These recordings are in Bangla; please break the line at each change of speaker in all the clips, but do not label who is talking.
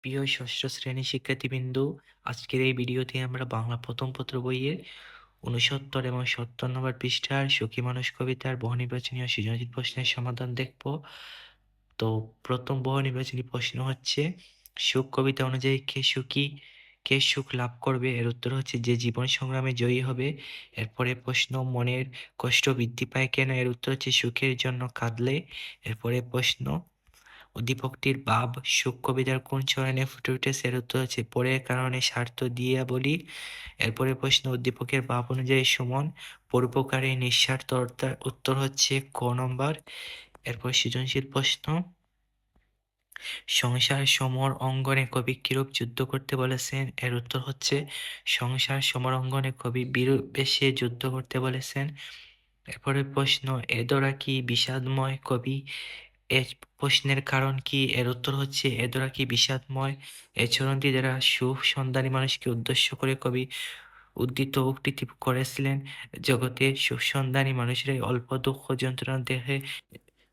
প্রিয় ষষ্ঠ শ্রেণীর শিক্ষার্থীবৃন্দু, আজকের এই ভিডিওতে আমরা বাংলা প্রথম পত্র বইয়ের ৬৯ এবং ৭০ নম্বর পৃষ্ঠার সুখী মানুষ কবিতার বহুনির্বাচনী ও সৃজনশীল প্রশ্নের সমাধান দেখব। তো প্রথম বহুনির্বাচনী প্রশ্ন হচ্ছে, সুখ কবিতা অনুযায়ী কে সুখী, কে সুখ লাভ করবে? এর উত্তর হচ্ছে যে জীবন সংগ্রামে জয়ী হবে। এরপরে প্রশ্ন, মনের কষ্ট বৃদ্ধি পায় কেন? এর উত্তর হচ্ছে সুখের জন্য কাঁদলে। এরপরে প্রশ্ন, উদ্দীপকটির ভাব সুখ কবিতার কোন চরণে ফুটে উঠেছে? এর উত্তর হচ্ছে পরের কারণে স্বার্থ দিয়া বলি। এরপরে প্রশ্ন, উদ্দীপকের ভাব অনুযায়ী সুমন পরোপকারী নিঃস্বার্থ, উত্তর হচ্ছে ক নম্বর। এরপর সৃজনশীল প্রশ্ন, সংসার সমর অঙ্গনে কবি কিরূপ যুদ্ধ করতে বলেছেন? এর উত্তর হচ্ছে সংসার সমর অঙ্গনে কবি বীর বেশে যুদ্ধ করতে বলেছেন। এরপরে প্রশ্ন, এদরা কি বিষাদময় কবি, এর প্রশ্নের কারণ কি? এর উত্তর হচ্ছে এদরা কি বিষাদময়। এই চরণটি দ্বারা সুখ সন্ধানী মানুষকে উদ্দেশ্য করে কবি উদ্ধৃত উক্তি করেছিলেন। জগতে সুখ সন্ধানী মানুষেরাই অল্প দুঃখ যন্ত্রণা দেখে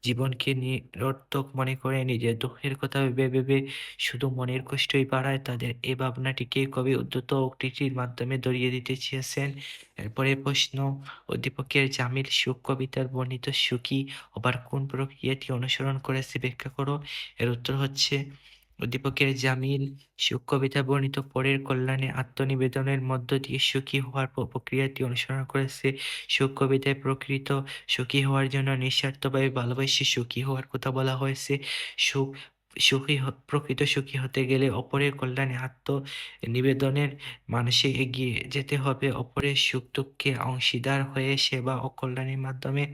জীবনকে নিরর্থক মনে করে নিজের দুঃখের কথা ভেবে ভেবে শুধু মনের কষ্টই বাড়ায়। তাদের এই ভাবনাটিকে কবি উদ্ধৃত উক্তিটির মাধ্যমে ধরিয়ে দিতে চেয়েছেন। এরপরে প্রশ্ন, উদ্দীপকের জামিল সুখ কবিতার বর্ণিত সুখী হবার কোন প্রক্রিয়াটি অনুসরণ করেছে ব্যাখ্যা করো। এর উত্তর হচ্ছে উদ্দীপকের জামিল সুখ কবিতা বর্ণিত পরের কল্যাণে আত্মনিবেদনের মধ্য দিয়ে সুখী হওয়ার প্রক্রিয়াটি অনুসরণ করেছে। সুখ কবিতায় প্রকৃত সুখী হওয়ার জন্য নিঃস্বার্থভাবে ভালোবেসে সুখী হওয়ার কথা বলা হয়েছে। সুখ প্রকৃত সুখী হতে গেলে অপরের কল্যাণে আত্মনিবেদনের মানসে এগিয়ে যেতে হবে। অপরের সুখ দুঃখে অংশীদার হয়ে সেবা ও কল্যাণের মাধ্যমে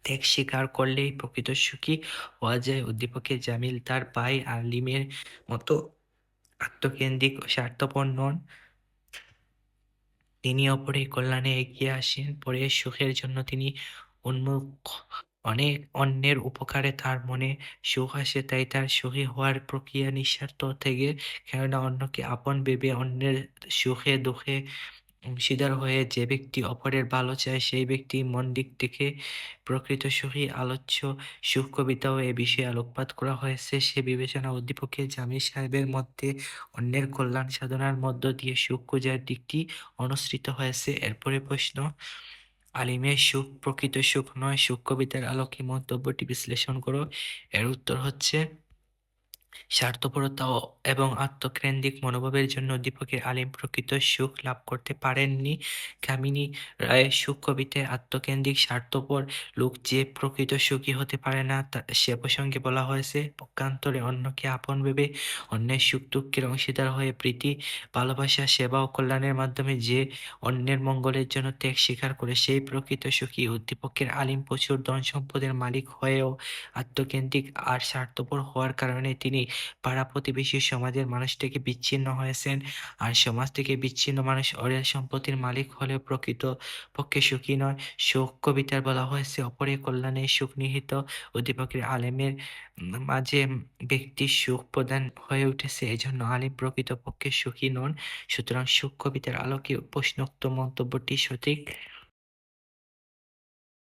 ত্যাগ স্বীকার করলেই প্রকৃত সুখী হওয়া যায়। উদ্দীপকের জামিল তার ভাই আলিমের মতো আত্মকেন্দ্রিক ও স্বার্থপর নন। তিনি অপরের কল্যাণে এগিয়ে আসেন। পরের সুখের জন্য তিনি উন্মুখ। অনেক অন্যের উপকারে তার মনে সুখ আসে, তাই তার সুখী হওয়ার প্রক্রিয়া নিঃস্বার্থ থেকে, কেননা অন্যকে আপন ভেবে অন্যের সুখে দুঃখে অংশীদার হয়ে যে ব্যক্তি অপরের ভালো চায় সেই ব্যক্তি মন দিক থেকে প্রকৃত সুখী। আলোচ্য সুখ কবিতাও এ বিষয়ে আলোকপাত করা হয়েছে। সে বিবেচনা উদ্দীপকের জামিল সাহেবের মধ্যে অন্যের কল্যাণ সাধনার মধ্য দিয়ে সুখ খোঁজার দিকটি অনুসৃত হয়েছে। এরপরে প্রশ্ন, আলিমের সুখ প্রকৃত সুখ নয়, সুখ কবিতার আলোকে মন্তব্যটি বিশ্লেষণ করো। এর উত্তর হচ্ছে স্বার্থপরতা এবং আত্মকেন্দ্রিক মনোভাবের জন্য উদ্দীপকের আলিম প্রকৃত সুখ লাভ করতে পারেননি। কামিনী রায়ের সুখ কবিতায় আত্মকেন্দ্রিক স্বার্থপর লোক যে প্রকৃত সুখী হতে পারে না সে প্রসঙ্গে বলা হয়েছে। পক্ষান্তরে অন্যকে আপন ভেবে অন্যের সুখ দুঃখের অংশীদার হয়ে প্রীতি ভালোবাসা সেবা ও কল্যাণের মাধ্যমে যে অন্যের মঙ্গলের জন্য ত্যাগ স্বীকার করে সেই প্রকৃত সুখী। উদ্দীপকের আলিম প্রচুর ধন সম্পদের মালিক হয়েও আত্মকেন্দ্রিক আর স্বার্থপর হওয়ার কারণে তিনি পাড়া প্রতিবেশী সমাজের মানুষ থেকে বিচ্ছিন্ন হয়েছেন। আর সমাজ থেকে বিচ্ছিন্ন মানুষ অরেল সম্পত্তির মালিক হলেও প্রকৃত পক্ষে সুখী নয়। সুখ কবিতার বলা হয়েছে অপরের কল্যাণে সুখ নিহিত। উদ্দীপকের আলেমের মাঝে ব্যক্তির সুখ প্রদান হয়ে উঠেছে, এজন্য আলিম প্রকৃত পক্ষে সুখী নন। সুতরাং সুখ কবিতার আলোকে প্রশ্নোক্ত মন্তব্যটি সঠিক।